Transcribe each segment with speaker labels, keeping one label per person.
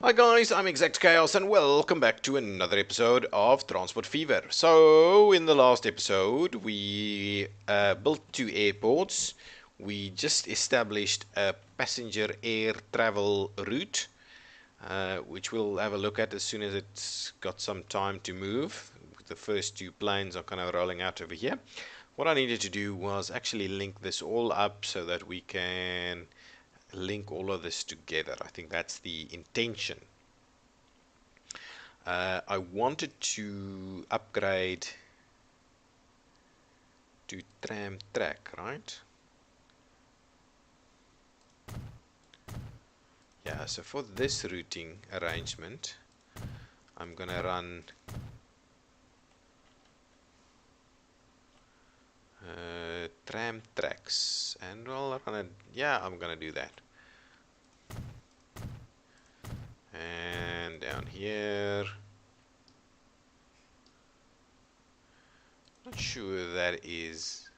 Speaker 1: Hi guys, I'm ExactChaos and welcome back to another episode of Transport Fever. So, in the last episode, we built two airports. We just established a passenger air travel route, which we'll have a look at as soon as it's got some time to move. The first two planes are kind of rolling out over here. What I needed to do was actually link this all up so that we can link all of this together. I think that's the intention. I wanted to upgrade to tram track, right? Yeah, so for this routing arrangement, I'm gonna run tram tracks, and I'll run it. Yeah, I'm gonna do that. And down here, not sure that is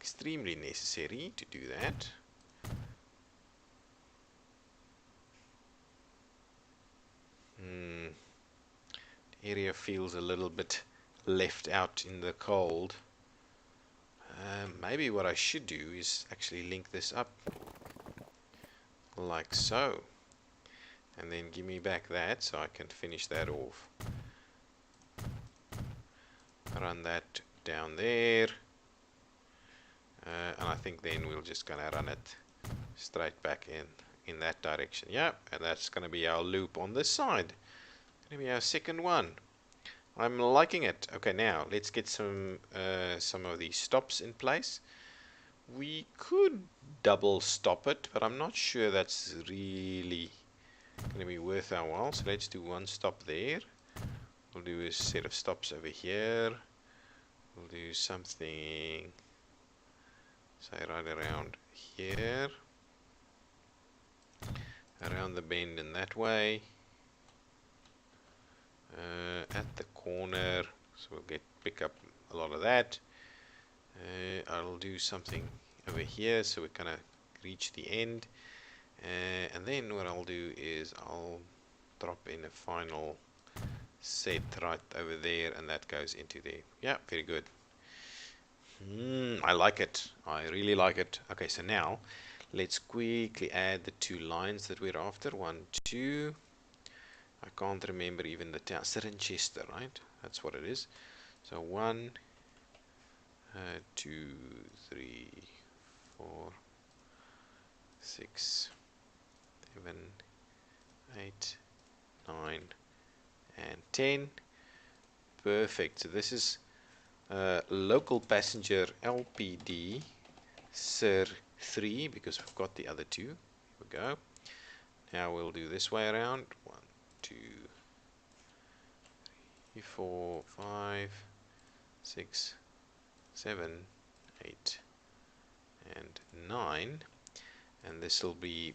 Speaker 1: extremely necessary to do that. The area feels a little bit left out in the cold. Maybe what I should do is actually link this up like so, and then give me back that so I can finish that off. Run that down there, and I think then we're just gonna run it straight back in that direction. Yeah, and that's gonna be our loop on this side. Gonna be our second one. I'm liking it. Okay, now let's get some of these stops in place. We could double stop it, but I'm not sure that's really going to be worth our while. So let's do one stop there. We'll do a set of stops over here. We'll do something, say, right around here, around the bend in that way, at the corner, so we'll pick up a lot of that. I'll do something over here so we kind of reach the end, and then what I'll do is I'll drop in a final set right over there, and that goes into there. Yeah, very good. I like it. I really like it. Okay, so now let's quickly add the two lines that we're after. 1, 2. I can't remember even the town. Cirencester, right? That's what it is. So 1, 2, 3, 4, 6, 7, 8, 9, and 10. Perfect. So this is local passenger LPD Sir 3, because we've got the other two. Here we go. Now we'll do this way around. 1, 2, 3, 4, 5, 6, 7, 8, and 9. And this will be,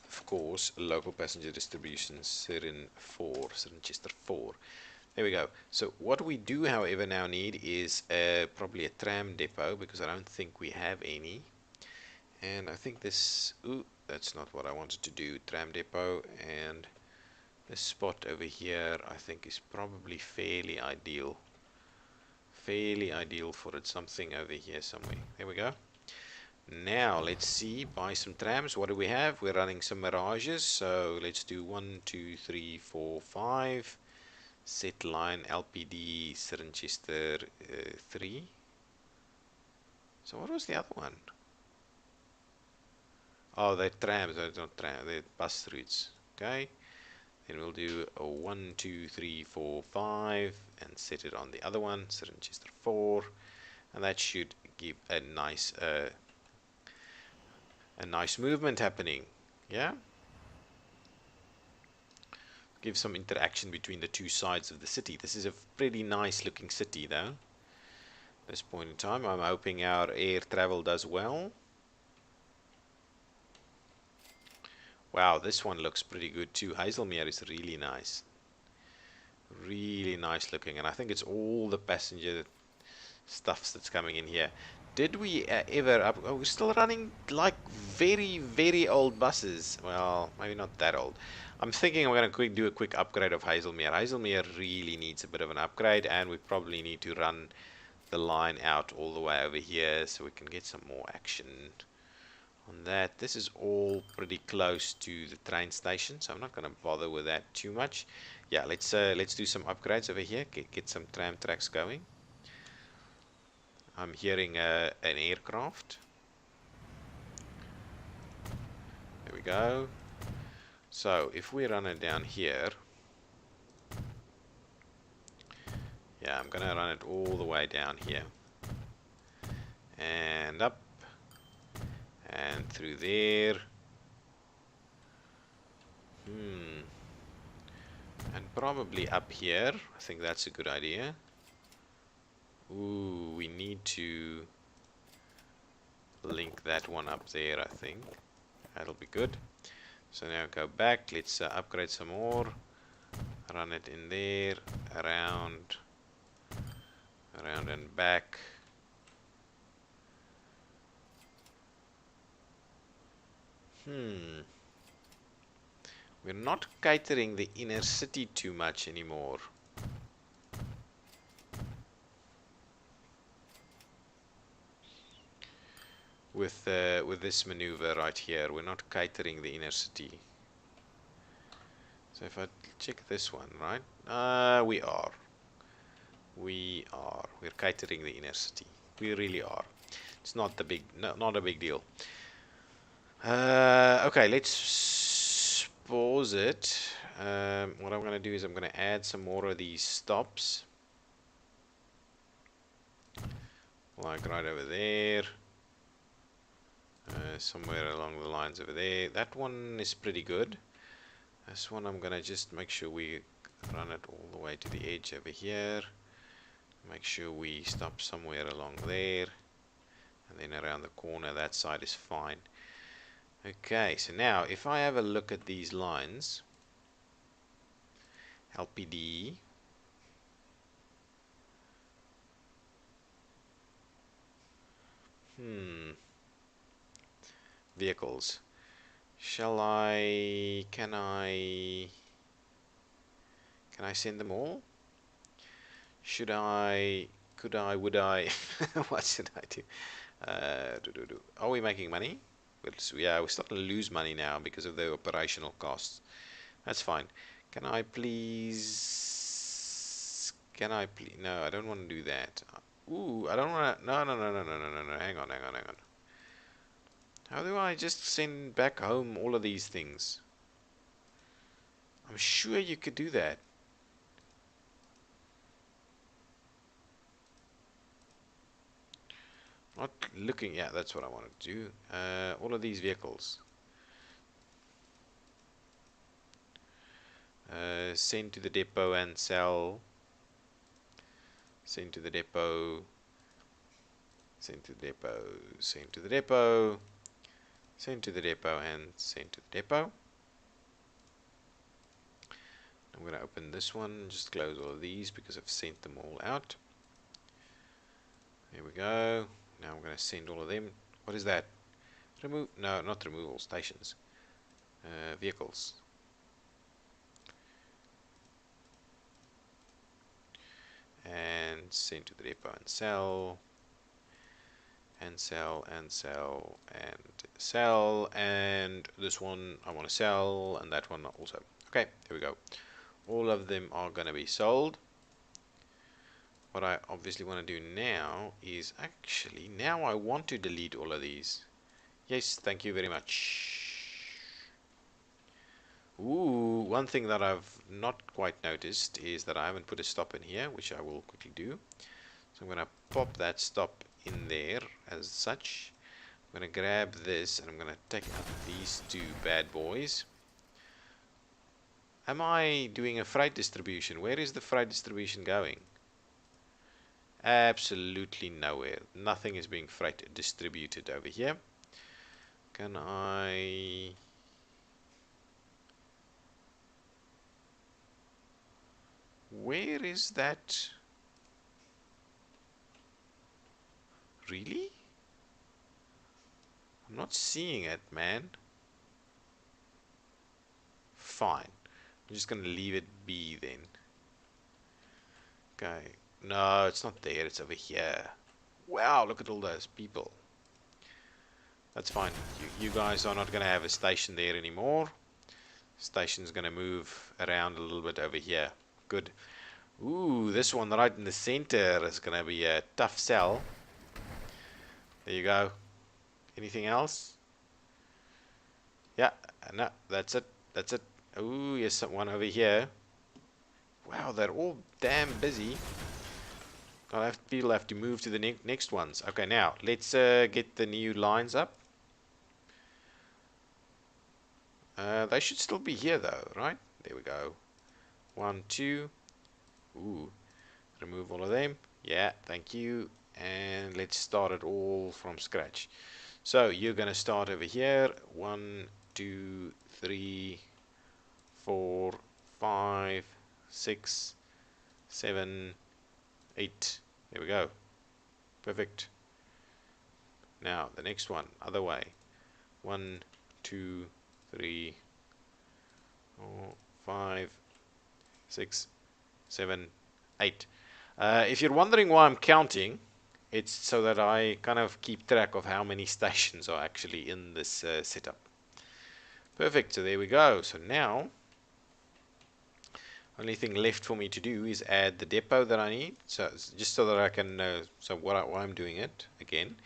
Speaker 1: of course, local passenger distribution Cirencester 4. There we go. So what we do, however, now need is probably a tram depot, because I don't think we have any. And I think this, that's not what I wanted to do. Tram depot, and this spot over here I think is probably fairly ideal. Fairly ideal for it. Something over here somewhere. There we go. Now let's see, buy some trams. What do we have? We're running some Mirages, so let's do 1, 2, 3, 4, 5. Set line LPD Cirencester 3. So what was the other one? Oh, they're trams. They're not trams. They're bus routes. Okay. Then we'll do a 1, 2, 3, 4, 5, and set it on the other one, Cirencester 4, and that should give a nice movement happening. Yeah. Give some interaction between the two sides of the city. This is a pretty nice looking city though. At this point in time, I'm hoping our air travel does well. Wow, this one looks pretty good too. Hazelmere is really nice. Really nice looking, and I think it's all the passenger stuffs that's coming in here. Did we ever up? Oh, we're still running like very old buses. Well, maybe not that old. I'm thinking I'm gonna do a quick upgrade of Hazelmere. Hazelmere really needs a bit of an upgrade, and we probably need to run the line out all the way over here so we can get some more action on that. This is all pretty close to the train station, so I'm not gonna bother with that too much. Yeah, let's do some upgrades over here. Get some tram tracks going. I'm hearing an aircraft. There we go. So if we run it down here, yeah, I'm gonna run it all the way down here and up and through there. And probably up here. I think that's a good idea. Ooh, we need to link that one up there, I think. That'll be good. So now go back. Let's upgrade some more. Run it in there, around and back. We're not catering the inner city too much anymore. With this maneuver right here, we're not catering the inner city. So if I check this one, right? We are. We're catering the inner city. We really are. It's not not a big deal. Okay, let's pause it. What I'm gonna do is I'm gonna add some more of these stops, like right over there, somewhere along the lines over there. That one is pretty good. This one I'm gonna just make sure we run it all the way to the edge over here. Make sure we stop somewhere along there, and then around the corner. That side is fine. Okay, so now if I have a look at these lines, LPD, vehicles. Can I send them all? Would I? What should I do? Are we making money? Yeah, we're starting to lose money now because of the operational costs. That's fine. Can I please? No, I don't want to do that. Ooh, I don't want to. No. Hang on. How do I just send back home all of these things? I'm sure you could do that. Not looking. Yeah, that's what I wanted to do. All of these vehicles. Send to the depot and sell. Send to the depot. Send to the depot. Send to the depot. Send to the depot and send to the depot. I'm going to open this one, just close all of these because I've sent them all out. There we go. Now I'm going to send all of them. What is that? Remove? No, not removal. Stations. Vehicles. And send to the depot and sell. And sell, and sell, and sell. And this one I want to sell, and that one also. Okay, there we go. All of them are going to be sold. What I obviously want to do now is actually, now I want to delete all of these. Yes, thank you very much. Ooh, one thing that I've not quite noticed is that I haven't put a stop in here, which I will quickly do. So I'm going to pop that stop in there as such. I'm going to grab this and I'm going to take out these two bad boys. Am I doing a freight distribution? Where is the freight distribution going? Absolutely nowhere. Nothing is being freight distributed over here. Can I... Where is that? Really? I'm not seeing it, man. Fine. I'm just gonna leave it be then. Okay. No, it's not there. It's over here. Wow, look at all those people. That's fine. You guys are not gonna have a station there anymore. Station's gonna move around a little bit over here. Good. Ooh, this one right in the center is gonna be a tough sell. There you go. Anything else? Yeah, no, that's it. That's it. Ooh, yes, one over here. Wow, they're all damn busy. People have to move to the next ones. Okay, now let's get the new lines up. They should still be here though, right? There we go. 1, 2. Ooh, remove all of them. Yeah, thank you. And let's start it all from scratch. So you're going to start over here. 1, 2, 3, 4, 5, 6, 7, 8. There we go. Perfect. Now the next one, other way. 1, 2, 3, 4, 5, 6, 7, 8. If you're wondering why I'm counting, it's so that I kind of keep track of how many stations are actually in this setup. Perfect, so there we go. So now, only thing left for me to do is add the depot that I need. So just so that I can, why I'm doing it again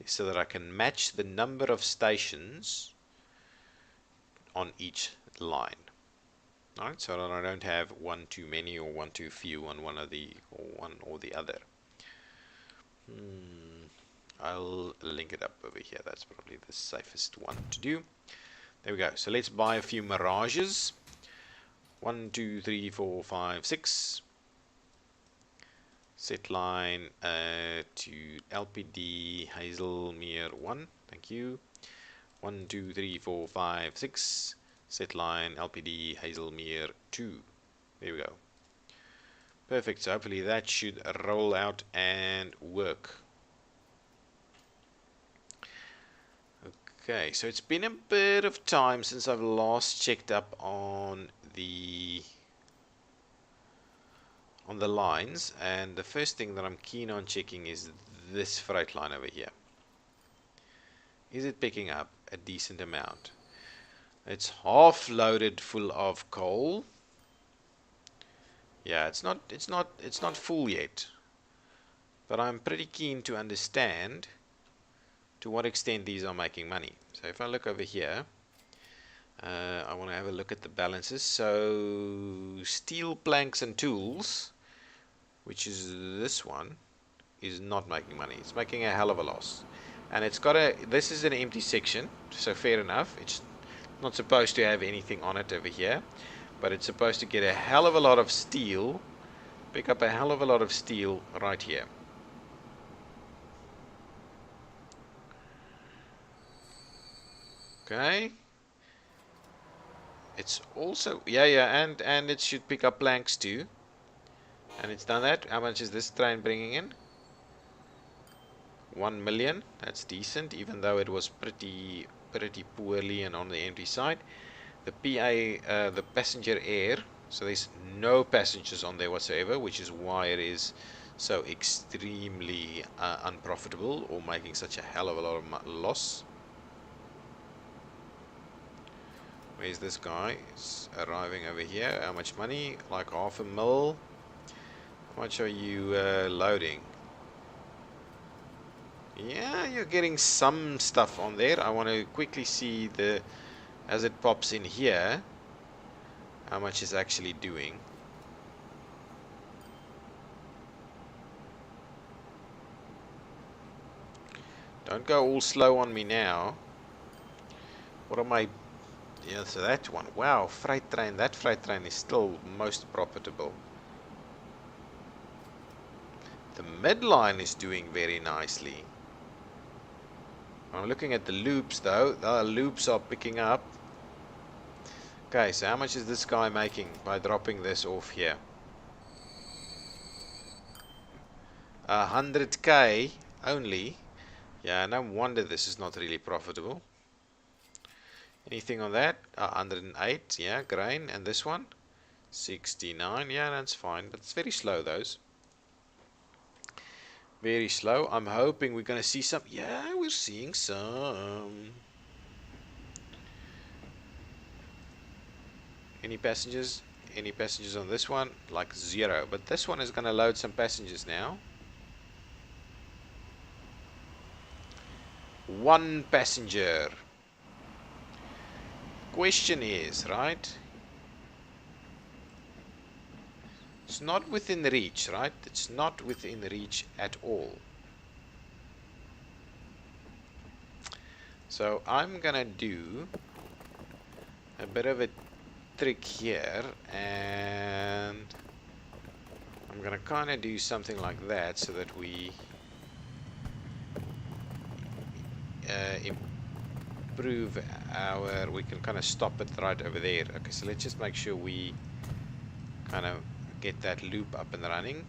Speaker 1: is so that I can match the number of stations on each line. Alright, so that I don't have one too many or one too few on one or the other. I'll link it up over here. That's probably the safest one to do. There we go. So let's buy a few Mirages. 1, 2, 3, 4, 5, 6. Set line to LPD Hazelmere 1. Thank you. 1, 2, 3, 4, 5, 6. Set line LPD Hazelmere 2. There we go. Perfect. So hopefully that should roll out and work. Okay, so it's been a bit of time since I've last checked up on the lines, and the first thing that I'm keen on checking is this freight line over here. Is it picking up a decent amount? It's half loaded full of coal. Yeah, it's not full yet. But I'm pretty keen to understand to what extent these are making money. So if I look over here, I want to have a look at the balances. So steel planks and tools, which is this one, is not making money. It's making a hell of a loss. And it's got this is an empty section, so fair enough. It's not supposed to have anything on it over here, but it's supposed to get a hell of a lot of steel, pick up a hell of a lot of steel right here. Okay. It's also, and it should pick up planks too. And it's done that. How much is this train bringing in? 1 million. That's decent, even though it was pretty poorly and on the empty side. The PA, the passenger air, so there's no passengers on there whatsoever, which is why it is so extremely unprofitable, or making such a hell of a lot of loss. Where's this guy? It's arriving over here. How much money? Like $500,000. How much are you loading? Yeah, you're getting some stuff on there. I want to quickly see as it pops in here, how much it's actually doing. Don't go all slow on me now. What am I? Yeah, so that one. Wow, freight train. That freight train is still most profitable. The midline is doing very nicely. I'm looking at the loops though. The loops are picking up. Okay, so how much is this guy making by dropping this off here? 100k only. Yeah, no wonder this is not really profitable. Anything on that? 108, yeah, grain. And this one? 69, yeah, that's fine. But it's very slow, those. Very slow. I'm hoping we're going to see some. Yeah, we're seeing some. Any passengers? Any passengers on this one? Like 0. But this one is going to load some passengers now. 1 passenger. Question is, right? It's not within reach, right? It's not within reach at all. So I'm gonna do a bit of a trick here, and I'm gonna kind of do something like that so that we improve we can kind of stop it right over there. Okay, so let's just make sure we kind of get that loop up and running.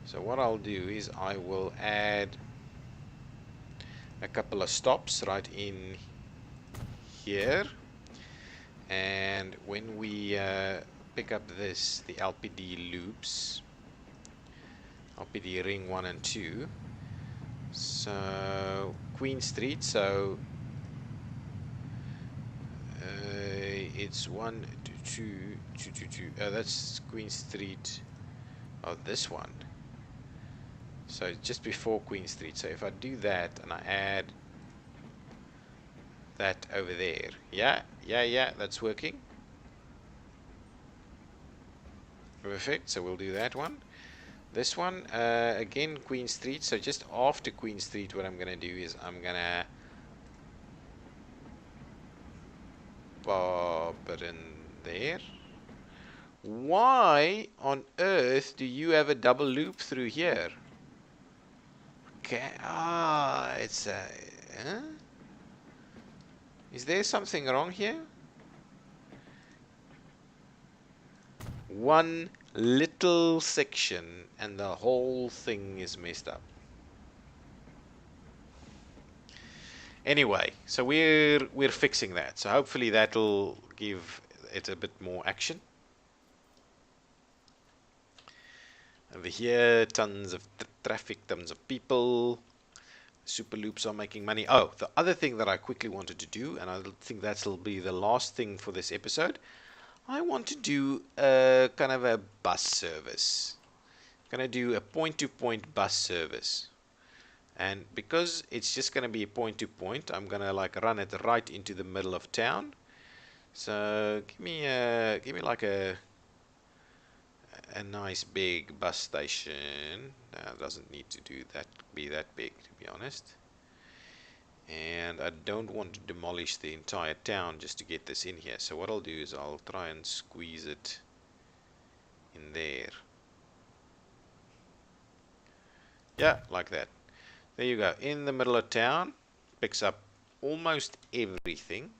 Speaker 1: So what I'll do is I will add a couple of stops right in here, and when we pick up the LPD loops, LPD ring 1 and 2, so Queen Street, so it's 1 2 2 2 2, that's Queen Street. Oh, this one, so just before Queen Street. So if I do that and I add that over there, yeah, that's working perfect. So we'll do that one. This one, again, Queen Street. So just after Queen Street, what I'm gonna do is I'm gonna pop it in there. Why on earth do you have a double loop through here? Okay, it's a. Huh? Is there something wrong here? One little section and the whole thing is messed up. Anyway, so we're fixing that. So hopefully that'll give it a bit more action. Over here, tons of traffic, tons of people. Super loops are making money. Oh, the other thing that I quickly wanted to do, and I think that'll be the last thing for this episode, I want to do a kind of a bus service. I'm going to do a point-to-point bus service. And because it's just going to be a point-to-point, I'm going to like run it right into the middle of town. So give me like a nice big bus station. No, it doesn't need to be that big, to be honest. And I don't want to demolish the entire town just to get this in here. So what I'll do is I'll try and squeeze it in there. Yeah, like that. There you go. In the middle of town. Picks up almost everything.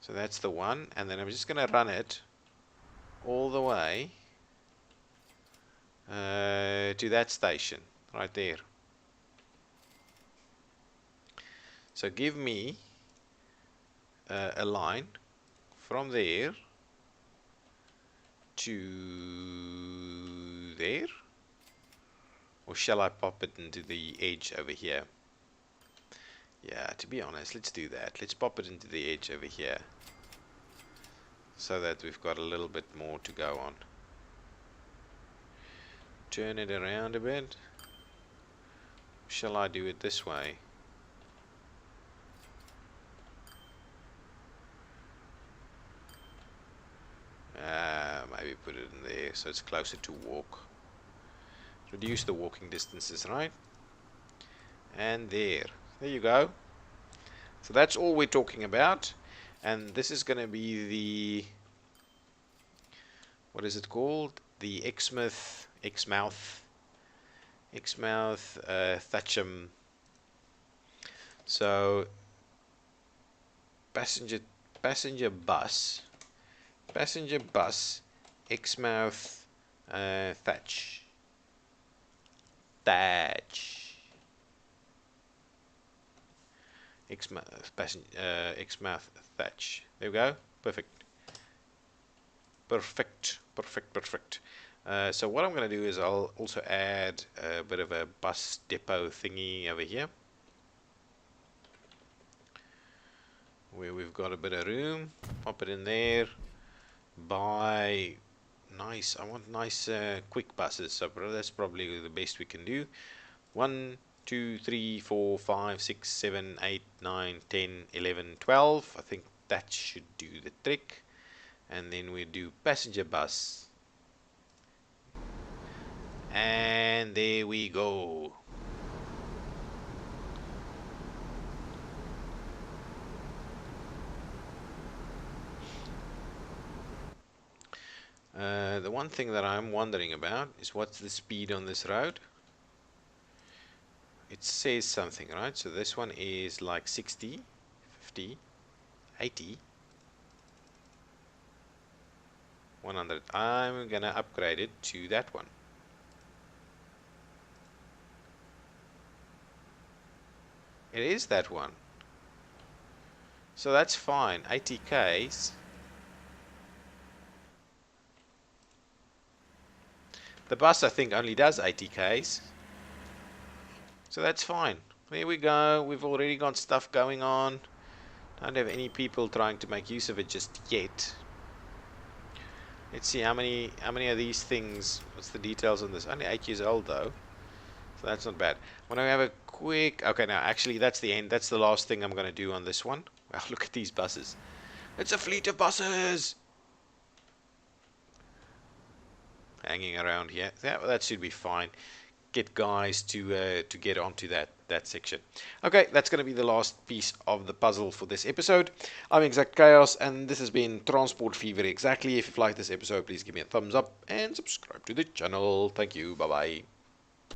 Speaker 1: So that's the one. And then I'm just going to run it all the way to that station right there. So give me a line from there to there, or shall I pop it into the edge over here? Yeah, to be honest, let's do that. Let's pop it into the edge over here so that we've got a little bit more to go on. Turn it around a bit. Shall I do it this way? Maybe put it in there so it's closer to walk. Reduce the walking distances, right? And there you go. So that's all we're talking about. And this is going to be the, what is it called? The Exmouth Thatcham. So passenger bus Exmouth Thatch. Exmouth thatch. There we go. Perfect. Perfect. So what I'm going to do is I'll also add a bit of a bus depot thingy over here, where we've got a bit of room. Pop it in there. Buy nice. I want nice quick buses. So that's probably the best we can do. 1, 2, 3, 4, 5, 6, 7, 8, 9, 10, 11, 12. I think that should do the trick. And then we do passenger bus. And there we go. The one thing that I'm wondering about is what's the speed on this road. It says something, right? So this one is like 60, 50, 80, 100. I'm gonna upgrade it to that one. It is that one. So that's fine. 80 k's. The bus, I think, only does 80 k's. So that's fine. There we go. We've already got stuff going on. Don't have any people trying to make use of it just yet. Let's see how many of these things. What's the details on this? Only 8 years old though, so that's not bad. When I have a quick. Okay, now actually that's the end. That's the last thing I'm going to do on this one. Wow, look at these buses. It's a fleet of buses hanging around here. That should be fine. Get guys to get onto that section. Okay, that's going to be the last piece of the puzzle for this episode. I'm ExactChaos, and this has been Transport Fever Exactly. If you've liked this episode, please give me a thumbs up and subscribe to the channel. Thank you. Bye bye.